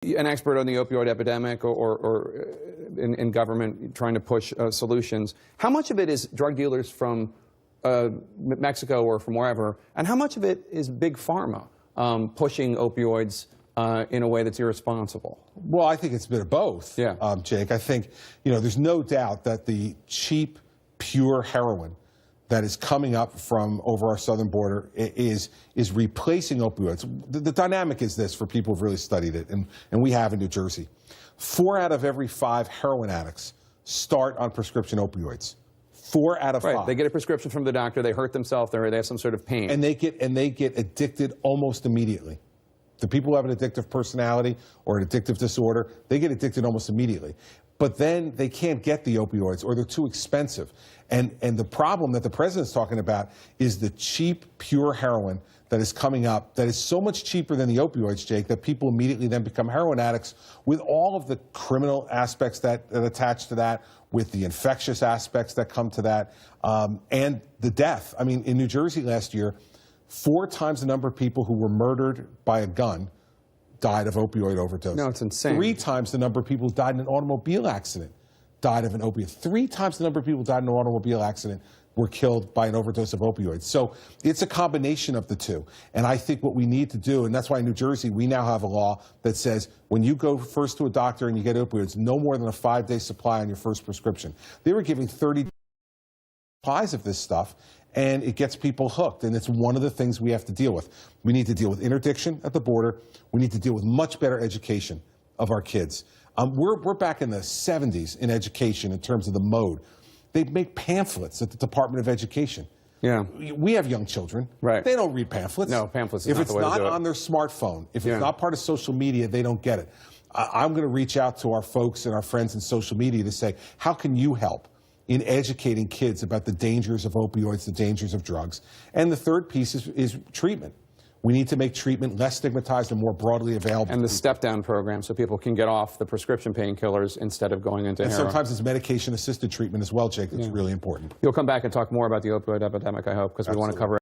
an expert on the opioid epidemic or in government trying to push solutions. How much of it is drug dealers from Mexico or from wherever, and how much of it is big pharma pushing opioids in a way that's irresponsible? Well, I think it's a bit of both, yeah. Jake. I think, there's no doubt that the cheap, pure heroin that is coming up from over our southern border is replacing opioids. The dynamic is this, for people who've really studied it, and we have in New Jersey. 4 out of every 5 heroin addicts start on prescription opioids. 4 out of 5. Right. They get a prescription from the doctor, they hurt themselves, they have some sort of pain. And they get addicted almost immediately. The people who have an addictive personality or an addictive disorder, they get addicted almost immediately. But then they can't get the opioids, or they're too expensive. And the problem that the president's talking about is the cheap, pure heroin that is coming up that is so much cheaper than the opioids, Jake, that people immediately then become heroin addicts, with all of the criminal aspects that attach to that, with the infectious aspects that come to that, and the death. I mean, in New Jersey last year, 4 times the number of people who were murdered by a gun died of opioid overdose. No, it's insane. 3 times the number of people who died in an automobile accident died of an opioid. 3 times the number of people who died in an automobile accident were killed by an overdose of opioids. So it's a combination of the two. And I think what we need to do, and that's why in New Jersey we now have a law that says when you go first to a doctor and you get opioids, no more than a 5-day supply on your first prescription. They were giving 30 supplies of this stuff, and it gets people hooked, and it's one of the things we have to deal with. We need to deal with interdiction at the border. We need to deal with much better education of our kids. We're back in the 70s in education in terms of the mode. They make pamphlets at the Department of Education. Yeah. We have young children. Right. They don't read pamphlets. No, pamphlets is if not it's the way to do it. not on their smartphone, if it's not part of social media, they don't get it. I'm going to reach out to our folks and our friends in social media to say, how can you help in educating kids about the dangers of opioids, the dangers of drugs? And the third piece is treatment. We need to make treatment less stigmatized and more broadly available. And the step-down program, so people can get off the prescription painkillers instead of going into heroin. Sometimes it's medication-assisted treatment as well, Jake. That's really important. You'll come back and talk more about the opioid epidemic, I hope, because we want to cover